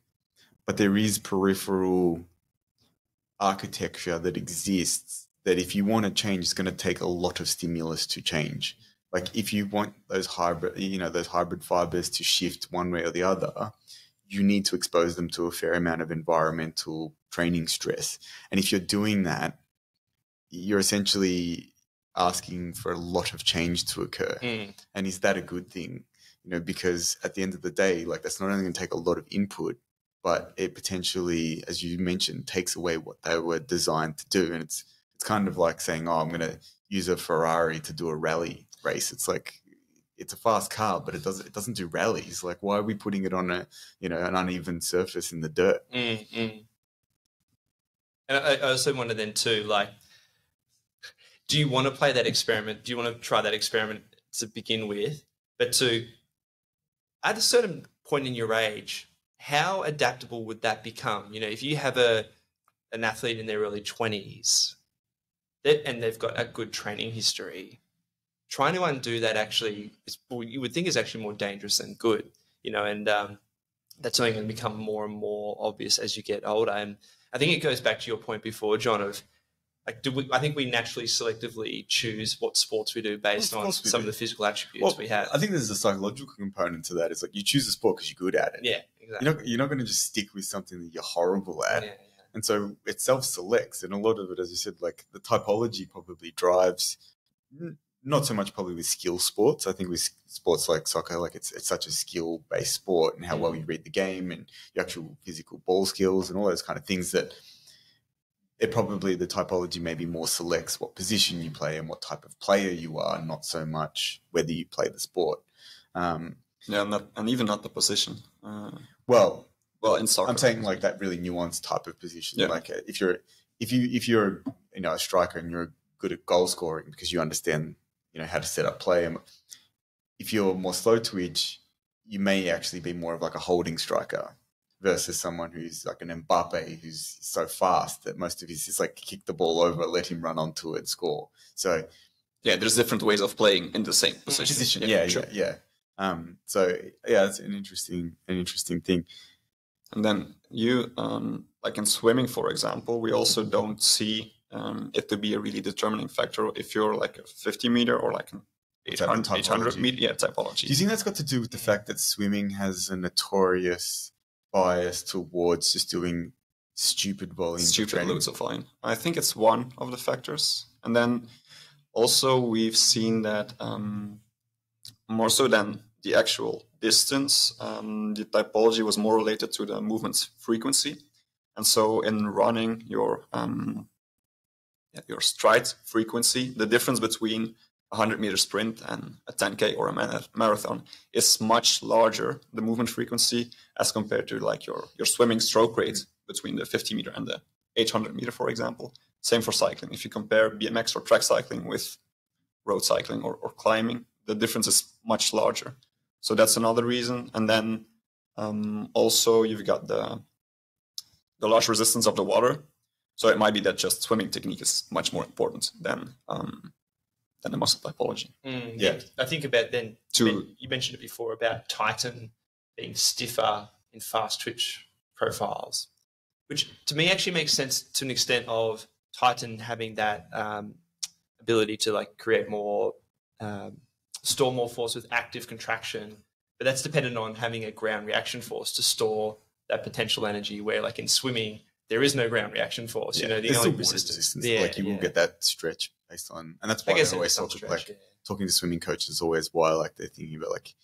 but there is peripheral architecture that exists that if you want to change, it's going to take a lot of stimulus to change. If you want those hybrid fibers to shift one way or the other, you need to expose them to a fair amount of environmental training stress. And if you're doing that, you're essentially asking for a lot of change to occur. And is that a good thing? Because at the end of the day, that's not only going to take a lot of input, but it potentially, as you mentioned, takes away what they were designed to do. And it's kind of like saying, I'm going to use a Ferrari to do a rally race. It's it's a fast car, but it doesn't do rallies. Why are we putting it on an uneven surface in the dirt? And I also wonder then too, like, do you want to play that experiment? Do you want to try that experiment to begin with? But at a certain point in your age, how adaptable would that become? You know, if you have an athlete in their early 20s and they've got a good training history, trying to undo that actually is, well, you would think is actually more dangerous than good, you know, and that's only going to become more and more obvious as you get older. And I think it goes back to your point before, John, of like, I think we naturally selectively choose what sports we do based on some of the physical attributes we have. I think there's a psychological component to that. It's like you choose a sport because you're good at it. Yeah, exactly. You're not going to just stick with something that you're horrible at. Yeah. And so it self-selects. And a lot of it, as you said, like the typology probably drives, not so much probably with skill sports. I think with sports like soccer, like it's such a skill-based sport, and how well you read the game and your actual physical ball skills and all those kind of things, that it probably, the typology maybe more selects what position you play and what type of player you are, not so much whether you play the sport. And even not the position. Well, in soccer, I'm saying like that really nuanced type of position. Yeah. Like if you're a striker and you're good at goal scoring because you understand how to set up play. And if you're more slow twitch, you may actually be more of like a holding striker versus someone who's like an Mbappe who's so fast that most of his is like kick the ball over, let him run onto it, score. So yeah, there's different ways of playing in the same position. Yeah. So yeah, it's an interesting thing. And then you, like in swimming, for example, we also don't see it to be a really determining factor if you're like a 50 meter or like an 800 meter typology. Do you think that's got to do with the fact that swimming has a notorious bias towards just doing stupid volumes, stupid loads of volume? I think it's one of the factors. And then also we've seen that more so than the actual distance, the typology was more related to the movement's frequency. And so in running, your stride frequency, the difference between a 100-meter sprint and a 10K or a marathon is much larger, the movement frequency, as compared to like your swimming stroke rate between the 50-meter and the 800-meter, for example. Same for cycling. If you compare BMX or track cycling with road cycling or climbing, the difference is much larger. So that's another reason. And then also you've got the large resistance of the water. So it might be that just swimming technique is much more important than the muscle typology. Yeah, I think about then, you mentioned it before about Titan being stiffer in fast twitch profiles, which to me actually makes sense to an extent of Titan having that ability to like create more, store more force with active contraction, but that's dependent on having a ground reaction force to store that potential energy, where like in swimming, there is no ground reaction force. Yeah. The only resistance. Yeah, like you will get that stretch based on, and that's why I always talking to swimming coaches always why like they're thinking about like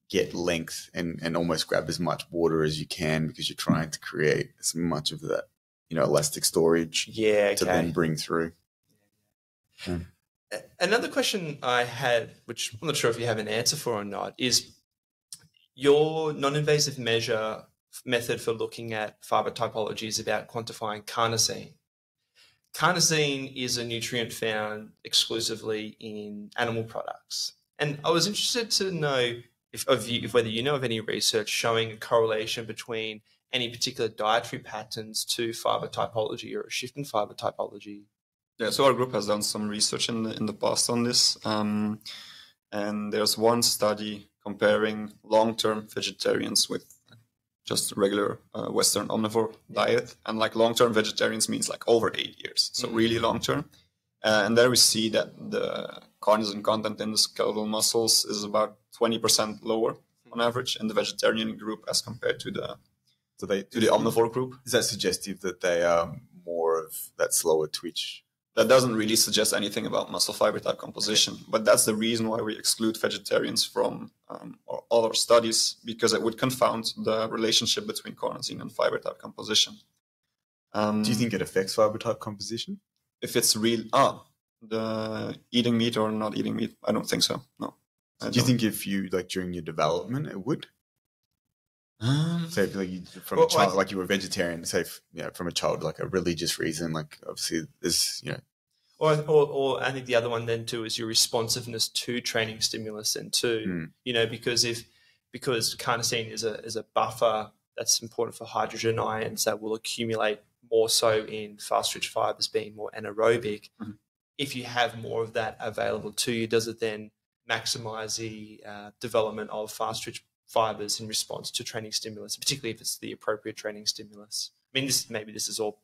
get length and almost grab as much water as you can, because you're trying to create as much of that elastic storage to then bring through. Another question I had, which I'm not sure if you have an answer for or not, is your non-invasive method for looking at fiber typology is about quantifying carnosine. Carnosine is a nutrient found exclusively in animal products. And I was interested to know whether you know of any research showing a correlation between any particular dietary patterns to fiber typology or a shift in fiber typology. Yeah, so our group has done some research in the past on this. And there's one study comparing long-term vegetarians with just regular Western omnivore diet. And like long-term vegetarians means like over 8 years. So really long-term. And there we see that the carnosine content in the skeletal muscles is about 20% lower on average in the vegetarian group as compared to the omnivore group. Is that suggestive that they are more of that slower twitch? That doesn't really suggest anything about muscle fiber type composition, but that's the reason why we exclude vegetarians from all our studies, because it would confound the relationship between carnosine and fiber type composition. Do you think it affects fiber type composition? If it's real, the eating meat or not eating meat, I don't think so. No. Do you think if you like during your development, it would? So if from a child, like you were a vegetarian, say from a child, like a religious reason, like obviously there's Or I think the other one then too is your responsiveness to training stimulus then too. Because carnosine is a buffer that's important for hydrogen ions that will accumulate more so in fast-twitch fibers being more anaerobic. Mm-hmm. If you have more of that available to you, does it then maximize the development of fast-twitch fibers in response to training stimulus, particularly if it's the appropriate training stimulus? I mean, maybe this is all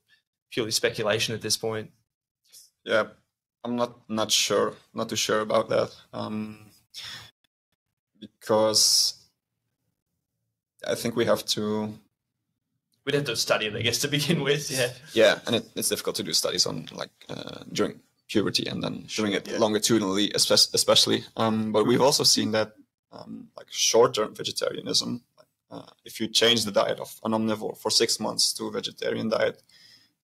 purely speculation at this point. Yeah, I'm not sure, not too sure about that, because I think we'd have to study it, I guess, to begin with. Yeah, and it's difficult to do studies on during puberty and then doing it longitudinally, especially. But we've also seen that short-term vegetarianism, if you change the diet of an omnivore for 6 months to a vegetarian diet,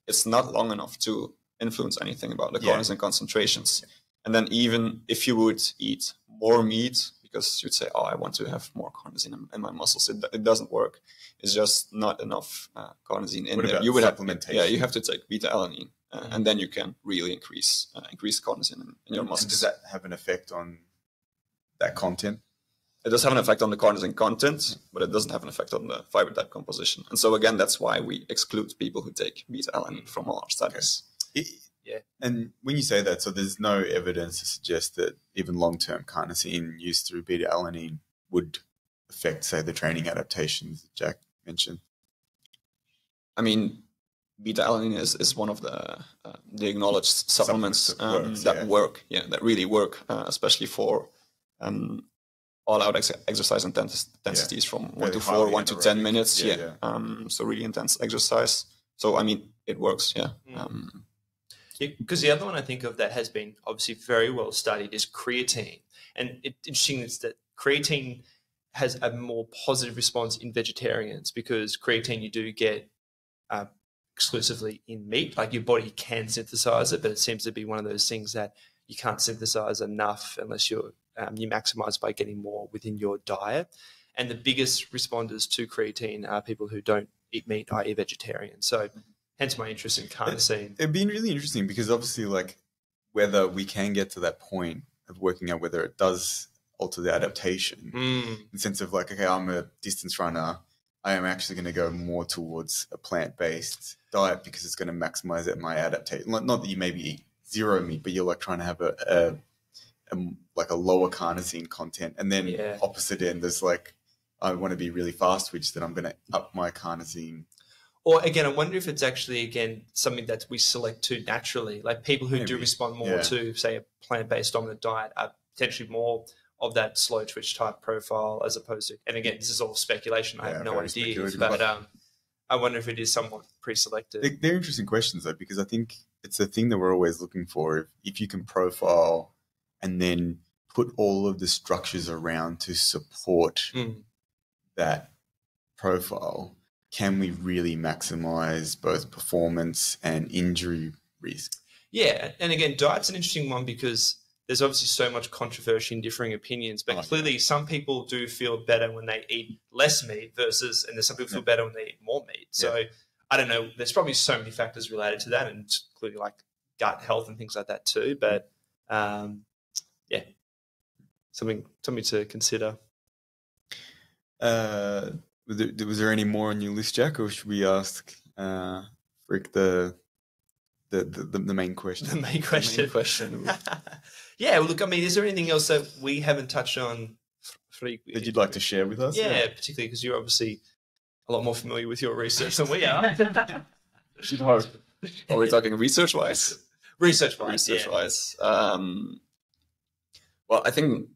it's not long enough to influence anything about the carnosine concentrations. And then even if you would eat more meat, because you'd say, I want to have more carnosine in my muscles, it doesn't work. It's just not enough carnosine in there. You would supplementation? You have to take Beta-Alanine, and then you can really increase carnosine in your muscles. And does that have an effect on that content? It does have an effect on the carnosine content, but it doesn't have an effect on the fiber type composition. And so again, that's why we exclude people who take Beta-Alanine from all our studies. Yeah. And when you say that, so there's no evidence to suggest that even long-term carnosine used through Beta-Alanine would affect, say, the training adaptations that Jack mentioned? I mean, Beta-Alanine is one of the acknowledged supplements that really work, especially for all-out exercise intensities from 1 to 4, 1 to 10 minutes. So really intense exercise. So, I mean, it works, because the other one I think of that has been obviously very well studied is creatine. And it's interesting is that creatine has a more positive response in vegetarians, because creatine you do get exclusively in meat. Like your body can synthesize it, but it seems to be one of those things that you can't synthesize enough unless you maximize by getting more within your diet. And the biggest responders to creatine are people who don't eat meat, i.e. vegetarians. So hence my interest in carnosine. It'd be really interesting because obviously whether we can get to that point of working out whether it does alter the adaptation in the sense of okay, I'm a distance runner, I am actually going to go more towards a plant-based diet because it's going to maximize my adaptation. Not that you maybe eat zero meat, but you're trying to have a lower carnosine content, and then opposite end there's I want to be really fast twitch, then I'm going to up my carnosine. Or again, I wonder if it's actually something that we select to naturally. Like people who do respond more to, say, a plant-based dominant diet are potentially more of that slow twitch type profile as opposed to. And again, this is all speculation. I have no idea, but I wonder if it is somewhat pre-selected. They're interesting questions though, because I think it's a thing that we're always looking for. If you can profile and then put all of the structures around to support that profile, can we really maximize both performance and injury risk? Yeah, and again, diet's an interesting one because there's obviously so much controversy and differing opinions, but clearly some people do feel better when they eat less meat versus, and there's some people feel better when they eat more meat. So I don't know, there's probably so many factors related to that, and including gut health and things like that too. But something to consider. Was there any more on your list, Jack, or should we ask Freek the main question? The main question. Yeah, well, look, I mean, is there anything else that we haven't touched on, Freek, that you'd like to share with us? Yeah, particularly because you're obviously a lot more familiar with your research than we are. Are we talking research-wise? Research-wise. Well, I think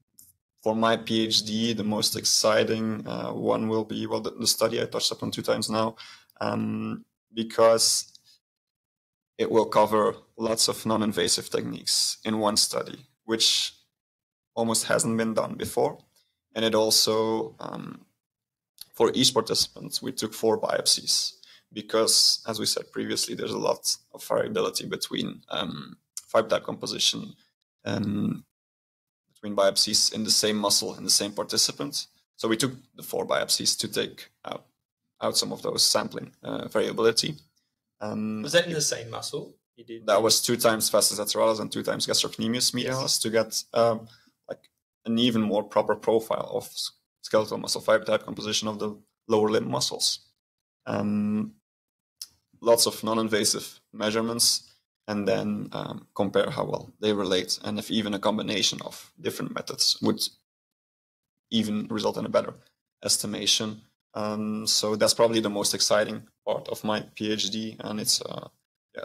for my PhD, the most exciting one will be, the study I touched upon 2 times now, because it will cover lots of non-invasive techniques in one study, which almost hasn't been done before. And it also, for each participant, we took 4 biopsies because, as we said previously, there's a lot of variability between fiber type composition and between biopsies in the same muscle in the same participant. So we took the 4 biopsies to take out out some of those sampling variability. Was that in the same muscle you did? That was 2 times vastus lateralis and 2 times gastrocnemius medialis to get like an even more proper profile of skeletal muscle fiber type composition of the lower limb muscles. Lots of non-invasive measurements, and then compare how well they relate, and if even a combination of different methods would even result in a better estimation. So that's probably the most exciting part of my PhD, and it's a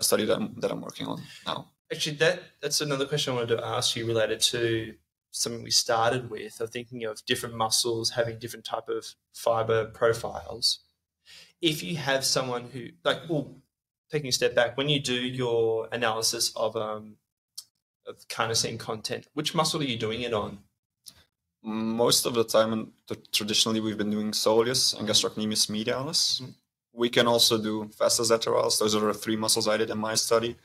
study that I'm working on now. Actually, that's another question I wanted to ask you related to something we started with, of thinking of different muscles having different type of fiber profiles. If you have someone who, taking a step back, when you do your analysis of carnosine content, which muscle are you doing it on? Most of the time, and traditionally, we've been doing soleus and gastrocnemius medialis. We can also do vastus lateralis. Those are the 3 muscles I did in my study.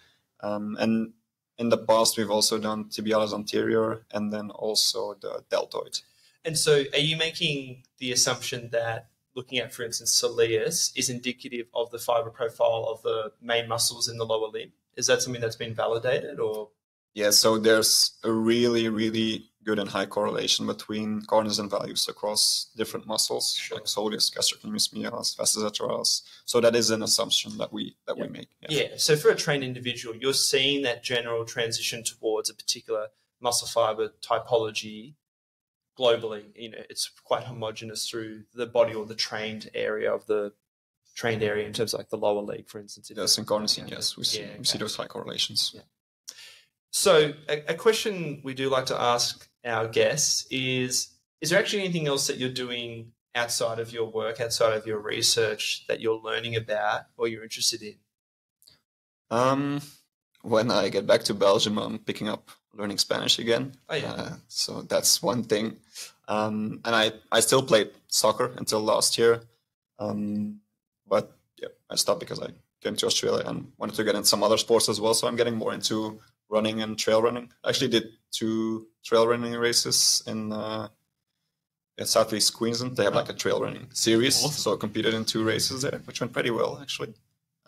And in the past, we've also done tibialis anterior and then also the deltoid. And so are you making the assumption that looking at, for instance, soleus is indicative of the fiber profile of the main muscles in the lower limb? Is that something that's been validated, or? Yeah, so there's a really, really good and high correlation between carnosine values across different muscles, like soleus, gastrocnemius medialis, vastus lateralis. So that is an assumption that we make. Yeah. So for a trained individual, you're seeing that general transition towards a particular muscle fiber typology globally. It's quite homogenous through the body, or the trained area in terms of like the lower leg, for instance. Yes, in carnosine, yes, we see those high correlations. Yeah. So a question we do like to ask our guests is there actually anything else that you're doing outside of your work, outside of your research, that you're learning about or you're interested in? When I get back to Belgium, I'm picking up learning Spanish again. Oh, yeah. So that's one thing. And I still played soccer until last year. But yeah, I stopped because I came to Australia and wanted to get in some other sports as well. So I'm getting more into running and trail running. I actually did 2 trail running races in Southeast Queensland. They have like a trail running series. Awesome. So I competed in 2 races there, which went pretty well, actually.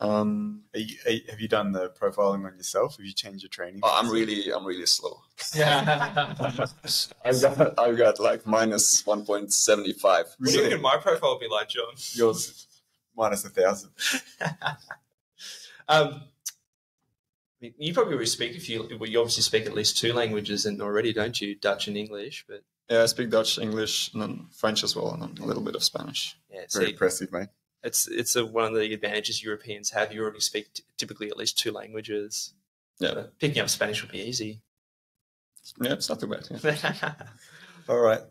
Have you done the profiling on yourself? Have you changed your training? I'm really slow. Yeah. I've got like minus 1.75. What do you think my profile will be like, John? Yours minus 1,000. You probably speak you obviously speak at least 2 languages and already, don't you? Dutch and English, but yeah, I speak Dutch, English, and then French as well, and then a little bit of Spanish. Yeah, very impressive, mate. It's one of the advantages Europeans have. You already speak typically at least 2 languages. Yeah, so picking up Spanish would be easy. Yeah, it's not too bad. Yeah. All right,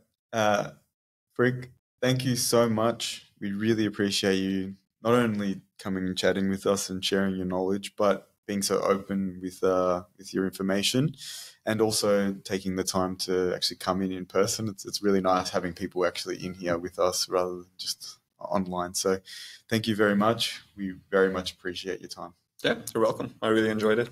Freek, thank you so much. We really appreciate you not only coming and chatting with us and sharing your knowledge, but being so open with your information, and also taking the time to actually come in person. It's really nice having people actually in here with us rather than just online. So thank you very much. We very much appreciate your time. Yeah, you're welcome. I really enjoyed it.